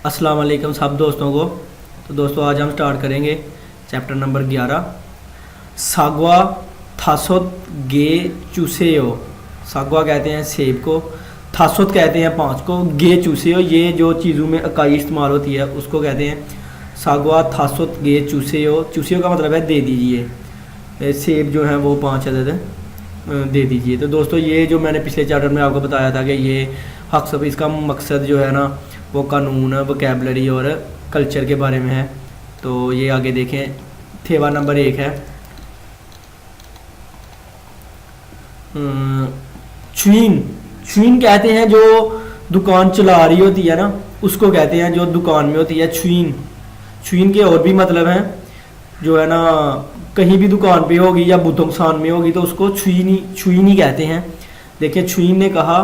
अस्सलाम वालेकुम सब दोस्तों को। तो दोस्तों आज हम स्टार्ट करेंगे चैप्टर नंबर 11 सागवा थासोत गे चूसेओ। सागवा कहते हैं सेब को, थासोत कहते हैं पाँच को, गे चूसेओ ये जो चीज़ों में इकाई इस्तेमाल होती है उसको कहते हैं सागवा थासोत गे चूसेओ। चूसेओ का मतलब है दे दीजिए, सेब जो है वो 5 अदद दे दीजिए। तो दोस्तों ये जो मैंने पिछले चैप्टर में आपको बताया था कि ये हक सब इसका मकसद जो है ना वो कानून, वोकैबलरी और कल्चर के बारे में है। तो ये आगे देखें, थेवा नंबर 1 है छुईन। छुईन कहते हैं जो दुकान चला रही होती है ना उसको कहते हैं, जो दुकान में होती है छुईन। छुईन के और भी मतलब हैं जो है ना, कहीं भी दुकान पे होगी या बुतोंगसान में होगी तो उसको छुईनी कहते हैं। देखिए छुईन ने कहा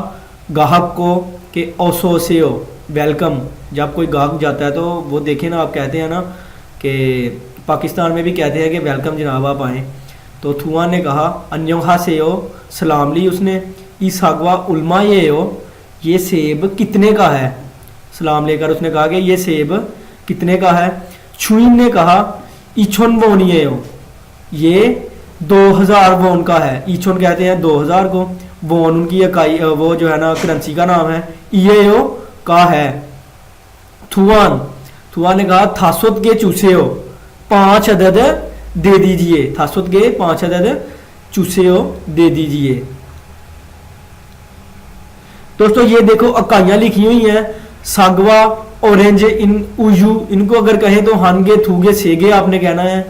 गाहक को कि ओसोसेओ वेलकम। जब कोई गाहक जाता है तो वो देखें ना, आप कहते हैं ना कि पाकिस्तान में भी कहते हैं कि वेलकम जनाब आप आएँ। तो थुआन ने कहा अन्योहा सेओ, सलाम ली उसने। ईसागवा उल्मा ये हो, ये सेब कितने का है। सलाम लेकर उसने कहा कि ये सेब कितने का है। छुईन ने कहा ईछोन वोनिए हो, ये 2000 वोन का है। ईछोन कहते हैं 2000 को, वोन उनकी इकाई वो जो है ना करेंसी का नाम है। ये हो का है। थुआन ने कहा थासुत के चूसे हो, 5 अदद दे दीजिए। थासुत के 5 अदद चूसे हो दे दीजिए। दोस्तों ये देखो इकाइयां लिखी हुई हैं, सागवा ऑरेंज इन उजू, इनको अगर कहें तो हानगे थूगे सेगे आपने कहना है।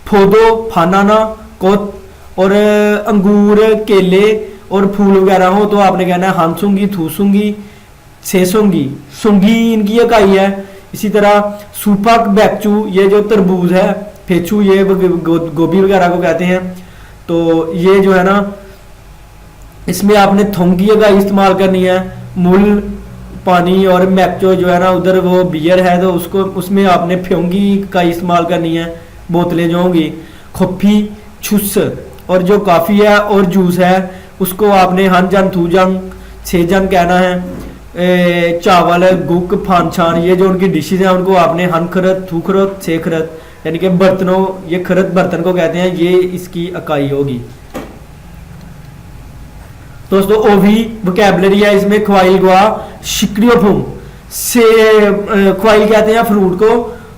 फोदो फानाना कोत, और अंगूर केले और फूल वगैरह हो तो आपने कहना है हानसूंगी थूसूंगी सेसूंगी। सुंगी इनकी इकाई है। इसी तरह सूपक बैकचू ये जो तरबूज है, फेचू ये गोभी वगैरह को कहते हैं। तो ये जो है ना इसमें आपने थोंग की इकाई इस्तेमाल करनी है। मूल पानी और मैक्चो जो है ना उधर वो बियर है तो उसको उसमें आपने फ्योंगी का इस्तेमाल करनी है, बोतलें जो होंगी। खोफी छुस, और जो काफ़ी है और जूस है उसको आपने हन जन थू जंग छे जन कहना है। चावल गुक फानछान ये जो उनकी डिशेज हैं उनको आपने हन खरत थू खरत छे खरत, यानी कि बर्तनों, ये खरत बर्तन को कहते हैं, ये इसकी इकाई होगी। दोस्तों ओवी वोकैबलरी है इसमें। ख्वाइल गुआ शिक्रियोफुम से, ख्वाइल कहते हैं फ्रूट को,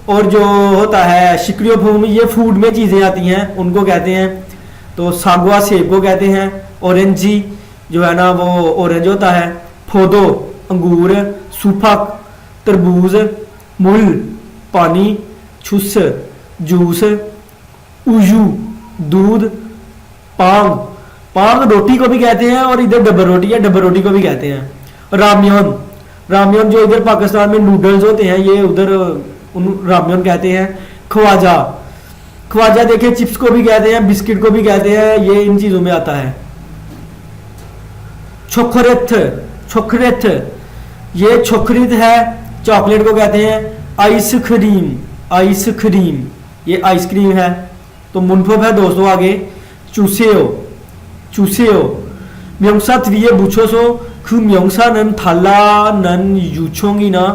और जो होता है शिक्रियोफुम ये फूड में चीज़ें आती हैं उनको कहते हैं। तो सागवा सेब को कहते हैं। ऑरेंजी जो है ना वो ऑरेंज होता है। फोदो अंगूर, सूफक तरबूज, मुल पानी, छुस जूस, उजू दूध, पांग, पांग रोटी को भी कहते हैं और इधर डबर रोटी है, डबर रोटी को भी कहते हैं। रामियन, रामियन जो इधर पाकिस्तान में नूडल्स होते हैं ये उधर रामियन कहते हैं। ख्वाजा, ख्वाजा देखिए चिप्स को भी कहते हैं, बिस्किट को भी कहते हैं, ये इन चीज़ों में आता है। छोखरेथ, छोखरेथ ये छोखरित है, चॉकलेट को कहते हैं। आइसक्रीम, आइसक्रीम ये आइसक्रीम है। तो मुनफब है दोस्तों आगे चूसेओ, चूसेओ म्योंगसा त्रिये बुछोसो खु म्योंगसा नन थाला नन यूछोंगी ना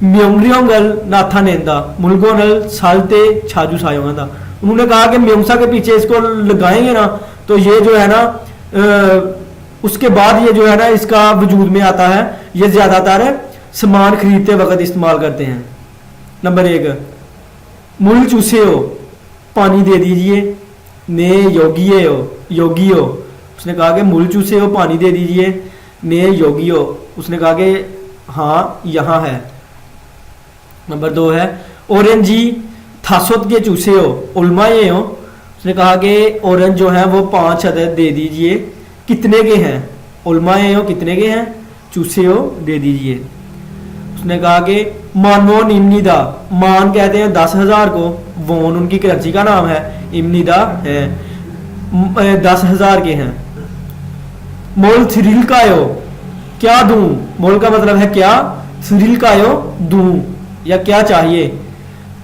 म्योंगरियोंगल नाथा नेंदा मुलगोनल सालते छाजू सायोंगा। उन्होंने कहा कि म्योंगसा के पीछे इसको लगाएंगे ना तो ये जो है ना उसके बाद ये जो है ना इसका वजूद में आता है। ये ज्यादातर सामान खरीदते वक्त इस्तेमाल करते हैं। नंबर 1 मुल चूसेओ पानी दे दीजिए। ने योगी हो, योगी हो उसने कहा कि मूल चूसे हो पानी दे दीजिए। ने योगी हो उसने कहा कि हाँ यहाँ है। नंबर 2 है ऑरेंजी थासोत के चूसे हो उल्माए हो, उसने कहा कि ऑरेंज जो है वो 5 अदद दे दीजिए। कितने के हैं, उल्माए हो कितने के हैं, चूसे हो दे दीजिए। उसने कहा कि मानवोन इमनिदा, मान कहते हैं 10,000 को, वोन उनकी करेंसी का नाम है, इमनिदा है 10,000 के हैं। मोल थ्रिल कायो, क्या दूं, मोल का मतलब है क्या, थ्रिल कायो दूं या क्या चाहिए।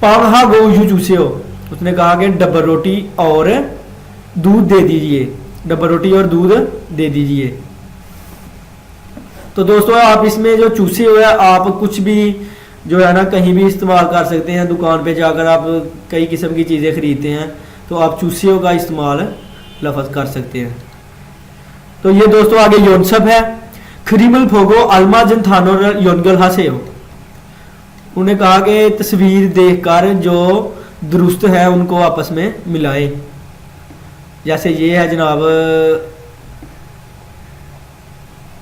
पांगहा गो यू चूसे हो, उसने कहा कि डबर रोटी और दूध दे दीजिए, डबर रोटी और दूध दे दीजिए। तो दोस्तों आप इसमें जो चूसे हुए आप कुछ भी जो है ना कहीं भी इस्तेमाल कर सकते हैं। दुकान पे जाकर आप कई किस्म की चीज़ें ख़रीदते हैं तो आप चूसियों का इस्तेमाल लफ्ज़ कर सकते हैं। तो ये दोस्तों आगे योनसब है। खरीमल फोगो अलमा जंथानो योनगल हासे हो, उन्हें कहा कि तस्वीर देखकर जो दुरुस्त है उनको आपस में मिलाएं। जैसे ये है जनाब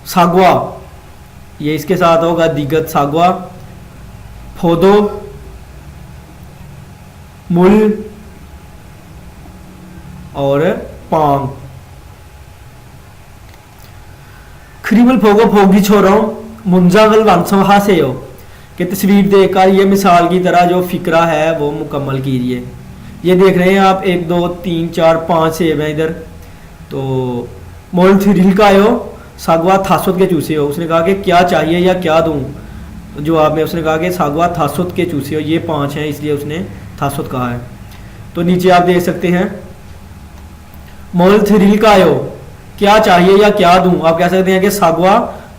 सागवा, ये इसके साथ होगा दिगत सागवा, फोदो, मुल और पांग। खरीमल फोगो फोगी छोरो मुंजागल वंशम हासे हो, कि तस्वीर देखकर ये मिसाल की तरह जो फिक्रा है वो मुकम्मल कीजिए। ये देख रहे हैं आप 1 2 3 4 5 सेब हैं इधर। तो मोल थ्रिल का आयो सागवा थासुत के चूसे हो, उसने कहा कि क्या चाहिए या क्या दूं, जवाब में उसने कहा कि सागवा थासुत के चूसे हो। ये 5 हैं इसलिए उसने थासुत कहा है। तो नीचे आप देख सकते हैं मोल थ्रिल का आयो, क्या चाहिए या क्या दूं, आप कह सकते हैं कि सागवा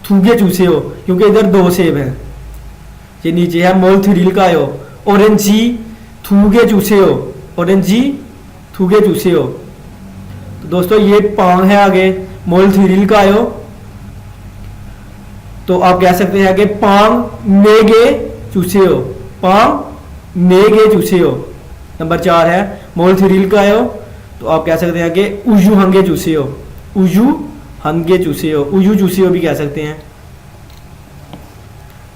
थूगे चूसे हो, क्योंकि इधर 2 सेब हैं। ये नीचे है मोल थ्रिल का आयो ऑरेंजी थूगे चूसे हो, ऑरेंजी थूगे चूसे हो। तो दोस्तों ये पांग है आगे मोल थ्रिल का आयो, तो आप कह सकते हैं कि पांग नेगे चूसे हो, पांग नेगे चूसे हो। नंबर 4 है मोल थ्रिल का आयो, तो आप कह सकते हैं कि उजू हंगे चूसे हो, उजू हंगे चूसे हो, उजू चूसे हो भी कह सकते हैं।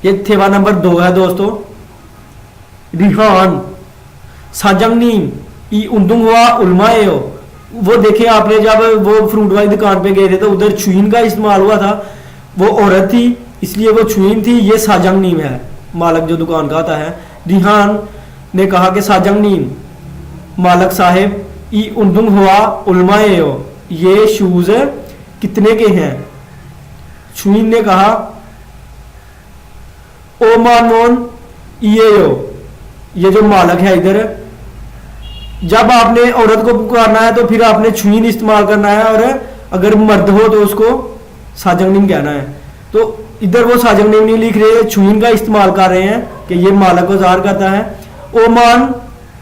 ये थेवा नंबर 2 है दोस्तों रिहान साजंगनीम ई उन्दुंग हुआ उलमाए हो। वो देखे आपने जब वो फ्रूट वाली दुकान पे गए थे तो उधर छुईन का इस्तेमाल हुआ था, वो औरत थी इसलिए वो छुईन थी। ये साजंगनीम है, मालक जो दुकान का आता है। रिहान ने कहा कि साजंगनीम मालक साहेब ई उन्दुंग हुआ उलमाए हो, ये शूज कितने के हैं। छुईन ने कहा ओ मानोन ये हो, ये जो मालक है इधर, जब आपने औरत को पुकारना है तो फिर आपने छुईन इस्तेमाल करना है, और अगर मर्द हो तो उसको साजंगनीम कहना है। तो इधर वो साजंगनीम नहीं लिख रहे, छुईन का इस्तेमाल कर रहे हैं कि ये मालक को ज़ाहिर करता है। ओमान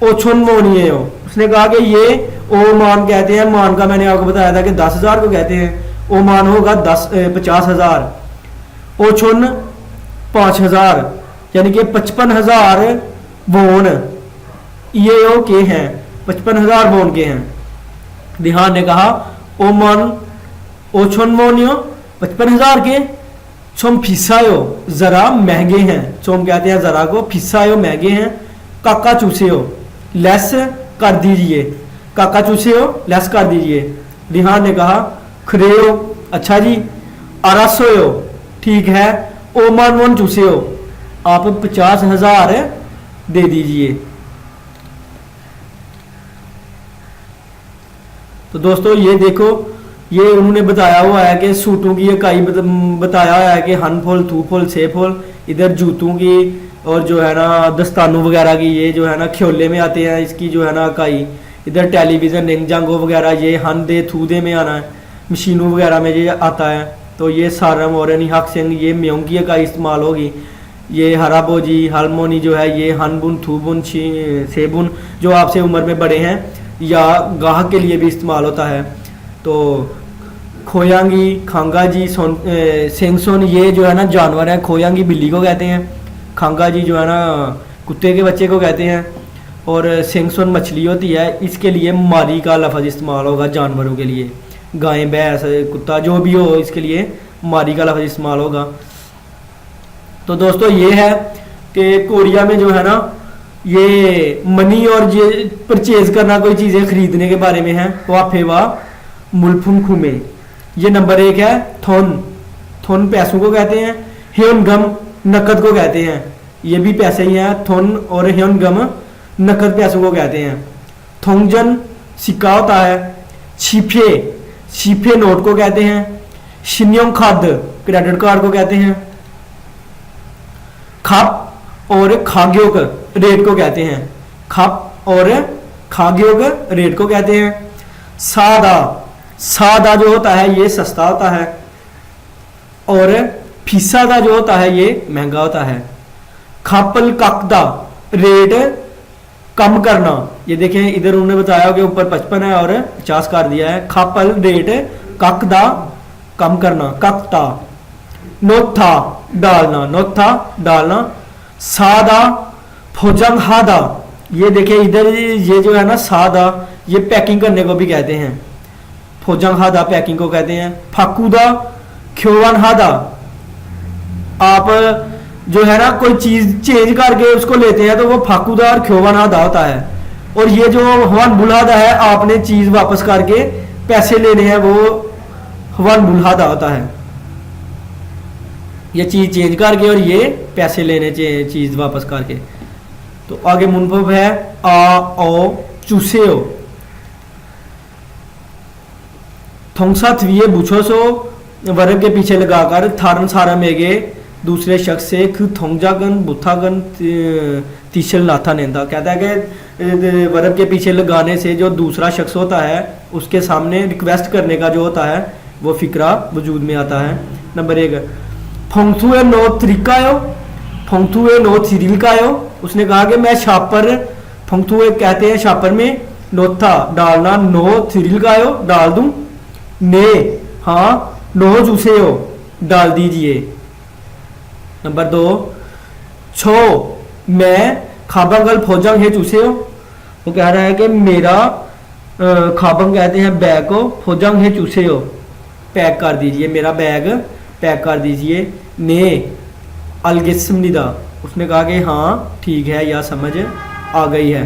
ओछुन मोनिए हो, उसने कहा कि ये ओमान कहते हैं, मान का मैंने आपको बताया था कि 10,000 को कहते हैं, ओमान होगा 50,000, ओछुन 5,000 यानी कि 55,000 वोन ये ओ के हैं, 55,000 वोन के हैं। दिहान ने कहा ओमान ओछन मोनियो 55,000 के, छोम फिसायो जरा महंगे हैं, छोम कहते हैं जरा को, फिसायो महंगे हैं। काका चूसे हो लेस कर दीजिए, काका चूसे हो लेस कर दीजिए। दिहान ने कहा खरेओ अच्छा जी, अरासोयो ठीक है, ओमान मोन चूसे हो आप 50,000 दे दीजिए। तो दोस्तों ये देखो, ये उन्होंने बताया हुआ है कि सूटों की इकाई बताया हुआ है कि हन फुल थू फुल छे फुल, इधर जूतों की और जो है ना दस्तानों वगैरह की ये जो है ना ख्योले में आते हैं, इसकी जो है ना इकाई। इधर टेलीविज़न निंजांगो वगैरह ये हन दे थू दे में आना है, मशीनों वगैरह में ये आता है। तो ये सारम और हक सिंह ये म्योंग की इकाई इस्तेमाल होगी। ये हराबोजी हालमोनी जो है ये हन बुन थू बुन सेबुन जो आपसे उम्र में बड़े हैं या गाहक के लिए भी इस्तेमाल होता है। तो खोयांगी खांगा जी सेंगसोन ये जो है ना जानवर है, खोयांगी बिल्ली को कहते हैं, खांगा जी जो है ना कुत्ते के बच्चे को कहते हैं, और सेंगसोन मछली होती है, इसके लिए मारी का लफ्ज़ इस्तेमाल होगा जानवरों के लिए, गाय भैंस कुत्ता जो भी हो इसके लिए मारी का लफ्ज़ इस्तेमाल होगा। तो दोस्तों ये है कि कोरिया में जो है ना ये मनी और ये परचेज करना कोई चीज़ें खरीदने के बारे में है। वाफेवा मुल्फुम खुमे ये नंबर 1 है। थोन थोन पैसों को कहते हैं, ह्योनगम नकद को कहते हैं, ये भी पैसे ही हैं। थोन और ह्योनगम नकद पैसों को कहते हैं। थोंगजन सिक्का होता है। छिपे छिपे नोट को कहते हैं। शिन्योंग खाद क्रेडिट कार्ड को कहते हैं। खप और खाग्योग रेट को कहते हैं। खप और खाग्योग रेट को कहते हैं। सादा सादा जो होता है ये सस्ता होता है, और फीसादा जो होता है ये महंगा होता है। खापल ककदा रेट कम करना। ये देखें इधर उन्होंने बताया कि ऊपर 55 है और 50 कर दिया है। खापल रेट ककदा कम करना, ककता। नोथा डालना, नोथा डालना। सादा फोजंग हादा, ये देखिए इधर ये जो है ना सादा, ये पैकिंग करने को भी कहते हैं। फोजंग हादा पैकिंग को कहते हैं। फाकुदा ख्योवन हादा, आप जो है ना कोई चीज चेंज करके उसको लेते हैं तो वो फाकुदा और ख्योवन हादा होता है। और ये जो हवन बुलहादा है, आपने चीज वापस करके पैसे लेने हैं, वो हवन बुलहादा होता है। ये चीज चेंज करके और ये पैसे लेने चीज वापस करके। तो आगे मुनफब है आ ओ चूसेओ। थोंगसा थविये बुछोसो वर्ग के पीछे लगाकर थारन सारा मेगे दूसरे शख्स से थोंगजागन बुथागन तीशल नाथा नेंदा। कहता है कि वर्ग के पीछे लगाने से जो दूसरा शख्स होता है उसके सामने रिक्वेस्ट करने का जो होता है वो फिक्रा वजूद में आता है। नंबर 1 फोंगथुए नो त्रिकायो, फोंगथुए नो थिरिलकायो। उसने कहा कि मैं शापर, फोंगथुए कहते हैं शापर में, नोथा डालना, नो थिरिलकायो डाल दूं, ने हाँ नो जूसेओ डाल दीजिए। नंबर 2 छो मैं खाबंगल फोजंग है चूसेओ। वो कह रहा है कि मेरा खाबंग कहते हैं बैग को, फोजंग है चूसेओ पैक कर दीजिए, मेरा बैग पैक कर दीजिए। ने अलगिस्मनिदा, उसने कहा कि हाँ ठीक है या समझ आ गई है।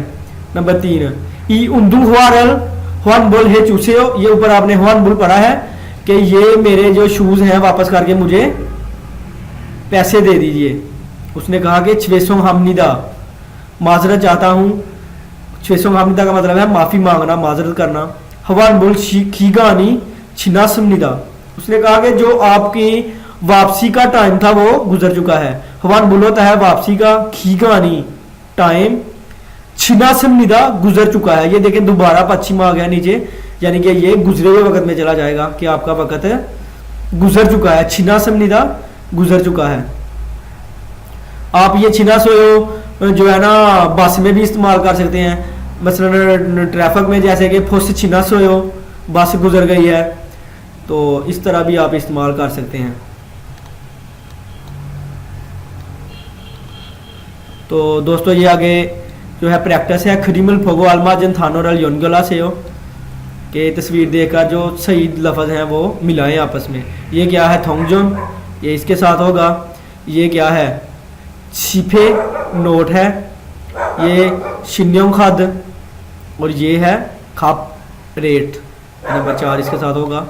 नंबर 3 ई उन्दू हुआरल हुआन बुल है चूसेओ। ये ऊपर आपने हुआन बुल पढ़ा है कि ये मेरे जो शूज हैं वापस करके मुझे पैसे दे दीजिए। उसने कहा कि छवेसों हमनिदा, माजरत चाहता हूँ। छवेसों हमनिदा का मतलब है माफी मांगना, माजरत करना। हवान बुल खीगानी छिनासमनिदा, उसने कहा कि जो आपकी वापसी का टाइम था वो गुजर चुका है। हवान बुल होता है वापसी का, खीगानी टाइम, छिनासमनिदा गुजर चुका है। ये देखें दोबारा पश्चिम आ गया नीचे, यानी कि ये गुजरे हुए वक्त में चला जाएगा कि आपका वक्त गुजर चुका है। छिनासमनिदा गुजर चुका है। आप ये छिना सोयो जो है ना बस में भी इस्तेमाल कर सकते हैं। मसलन ट्रैफिक में जैसे कि फुस छिना सोयो, बस गुजर गई है, तो इस तरह भी आप इस्तेमाल कर सकते हैं। तो दोस्तों ये आगे जो है प्रैक्टिस है। खरीमल फोगो अलमाजन थानोरल योनगला से हो कि तस्वीर देखकर जो सही लफ्ज़ हैं वो मिलाएं आपस में। ये क्या है थोंगजोन, ये इसके साथ होगा। ये क्या है छिपे नोट है, ये शिन्यों खाद, और ये है खाप रेट। नंबर 4 इसके साथ होगा।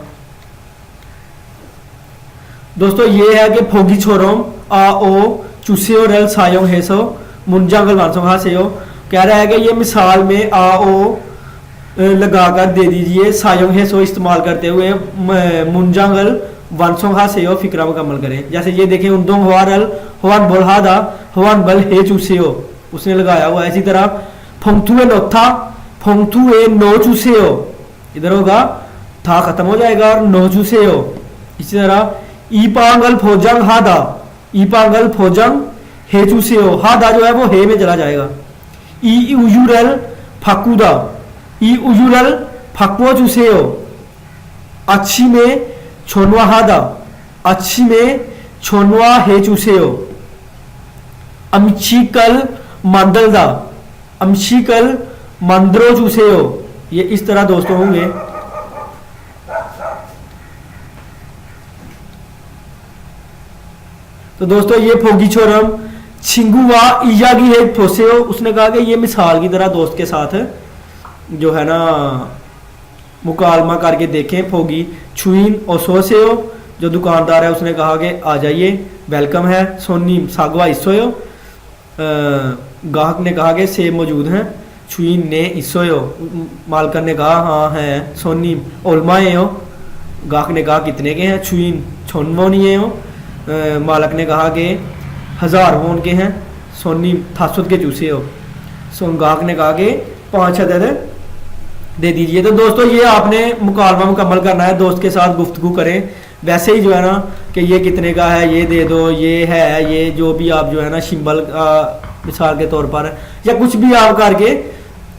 दोस्तों ये है कि फोगी छोरोम आ ओ चूसेओ रल सायों हेसो मुंजांगल वांसों हासेओ। कह रहा है कि ये मिसाल में आ ओ लगाकर दे दीजिए, सायों हेसो इस्तेमाल करते हुए मुंजांगल वांसों हासेओ फिक्रा मुकम्मल करें। जैसे ये देखें उन्दों हुआरल हुआन बोलहादा हुआन बल हे चूसेओ, उसने लगाया हुआ। इसी तरह फोंगथुए नोथा फोंगथुए नो चूसेओ, इधर होगा था खत्म हो जाएगा और नो चूसेओ। इसी तरह ई पांगल फोजंग हादा, ई पांगल फोजंग हे चूसेओ, हादा जो है वो हे में चला जाएगा। ई उजुरल फाकुदा, ई उजुरल फाकुओ चूसेओ, अच्छी में छोनवा हादा, अच्छी में छोनवा हे चूसेओ। अमशीकल मंदलदा, अमशीकल मंद्रो चूसेओ। ये इस तरह दोस्तों होंगे। तो दोस्तों ये फोगी छोरम छिंगुआ इजागी है फोसेओ। उसने कहा कि ये मिसाल की तरह दोस्त के साथ जो है ना मुकालमा करके देखें। फोगी छुइन और सोसेओ, जो दुकानदार है उसने कहा कि आ जाइए, वेलकम है। सोनी सागवा इसोयो, गाहक ने कहा कि सेब मौजूद हैं। छुइन ने इसोयो, मालकन ने कहा हाँ है। सोनी ओलमाए हो, गाहक ने कहा कितने के हैं। छुइन छोनवोनिए हो, मालक ने कहा कि 1000 वोन के हैं। सोनी थासुद के चूसे हो, गाहक ने कहा कि 5 अदद दे दीजिए। तो दोस्तों ये आपने मुकालमा मुकम्मल करना है, दोस्त के साथ गुफ्तगू करें। वैसे ही जो है ना कि ये कितने का है, ये दे दो, ये है, ये जो भी आप जो है ना शिम्बल मिसाल के तौर पर या कुछ भी आप करके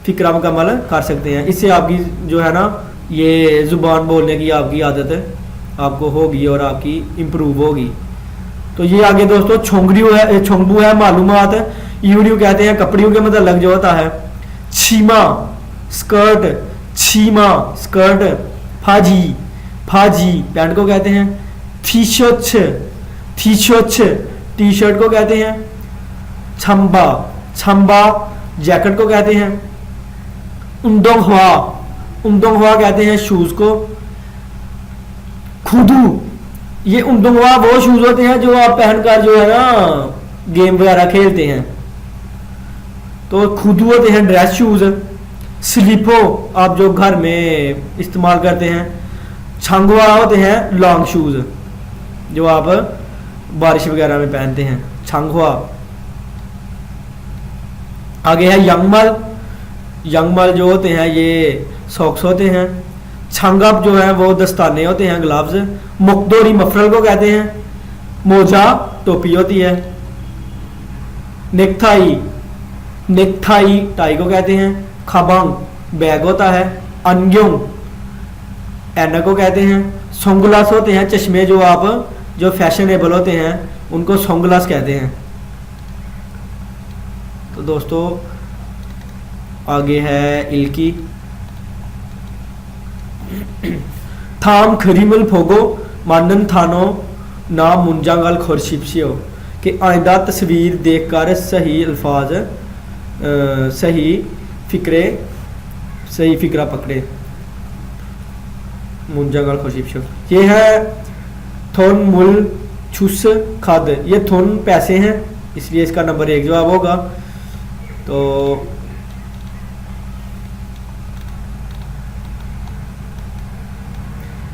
फिक्रा मुकम्मल कर सकते हैं। इससे आपकी जो है ना ये ज़ुबान बोलने की आपकी आदत आपको होगी और आपकी इम्प्रूव होगी। तो ये आगे दोस्तों छोंगबू है मालूमात। यूडियो कहते हैं कपड़ियों के मतलब जो होता है। छीमा स्कर्ट, छीमा स्कर्ट। फाजी, फाजी पैंट को कहते हैं। थीशोच, थीशोच टी शर्ट को कहते हैं। छम्बा, छम्बा जैकेट को कहते हैं। उंदोंगहुआ, उंदोंगहुआ कहते हैं शूज को। खुदू, ये उंदोंगहुआ वो शूज होते हैं जो आप पहनकर जो है ना गेम वगैरह खेलते हैं। तो खुदू होते हैं ड्रेस शूज। स्लीपो आप जो घर में इस्तेमाल करते हैं। छंगवा होते हैं लॉन्ग शूज जो आप बारिश वगैरह में पहनते हैं, छंगवा। आगे है यंगमल, यंगमल जो होते हैं ये सॉक्स होते हैं। छंगप जो है वो दस्ताने होते हैं, ग्लव्स। मुकदोरी मफरल को कहते हैं। मोजा टोपी होती है। नेकथाई, नेकथाई टाई को कहते हैं। खबांग बैग होता है। अनग्योंग ऐनक को कहते हैं। सोंगलास होते हैं चश्मे जो आप जो फैशनेबल होते हैं उनको सोंगलास कहते हैं। तो दोस्तों आगे है इल्की। थाम खरीमल फोगो मानन थानो ना मुंजांगल खोरशिपशियो कि आइंदा तस्वीर देखकर सही अल्फाज सही फिक्रा पकड़े। मुंजांगल खोरशिपशियो ये है थोन मुल छुस खाद। ये थोन पैसे हैं इसलिए इसका नंबर 1 जवाब होगा।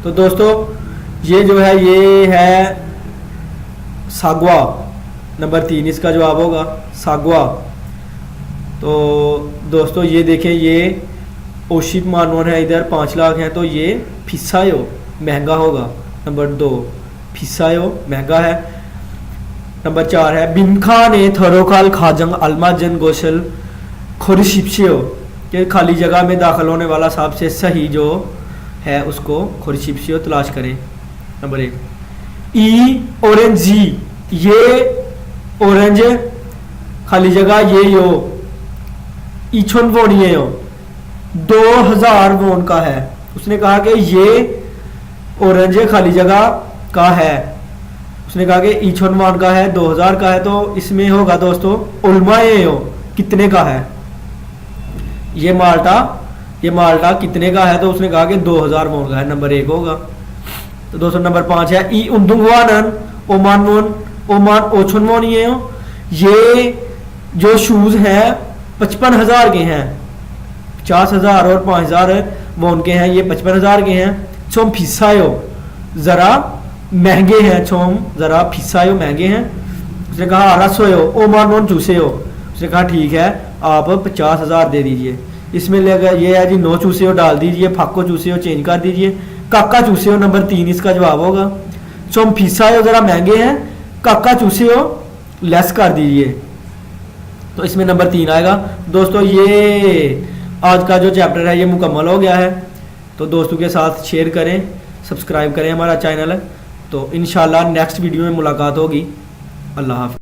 तो दोस्तों ये जो है ये है सागवा, नंबर 3 इसका जवाब होगा सागवा। तो दोस्तों ये देखें ये ओशिप मानवन है, इधर 5 लाख है तो ये फिसायो महंगा होगा। नंबर 2 फिसायो महंगा है। नंबर 4 है बिनखा ने थरोकाल खाजंग अलमाजन गोशल खोरिशिप्शियो के खाली जगह में दाखिल होने वाला सबसे सही जो है उसको खोरिशिप्शियो तलाश करें। नंबर 1 ई ऑरेंज जी, ये ऑरेंज खाली जगह ये यो इछन वोन ये यो 2000 वोन का है। उसने कहा कि ये ऑरेंज खाली जगह का है। उसने कहा कि इछन वोन का है 2000 का है। तो इसमें होगा दोस्तों उल्मा ये हो कितने का है। ये माल्टा कितने का है तो उसने कहा कि 2000 वोन का है। नंबर 1 होगा। तो दोस्तों नंबर 5 है ई उन्दुंगवानन ओमान ओछन वोन ये जो शूज हैं 55,000 के हैं। 50,000 और 5,000 वोन के हैं, ये 55,000 के हैं। छोम फिसायो जरा महंगे हैं, छोम जरा फिसायो महंगे हैं। उसने कहा आरासोयो ओमान वोन चूसे हो। उसने कहा ठीक है आप 50,000 दे दीजिए। इसमें लगा ये है जी 9 चूसे हो डाल दीजिए, फाको चूसे हो चेंज कर दीजिए, काका चूसे हो नंबर 3 इसका जवाब होगा। चोम फिसायो जरा महंगे हैं, काका चूसे हो लेस कर दीजिए तो इसमें नंबर 3 आएगा। दोस्तों ये आज का जो चैप्टर है ये मुकम्मल हो गया है। तो दोस्तों के साथ शेयर करें, सब्सक्राइब करें हमारा चैनल। तो इंशाल्लाह नेक्स्ट वीडियो में मुलाकात होगी। अल्लाह हाफ़िज़।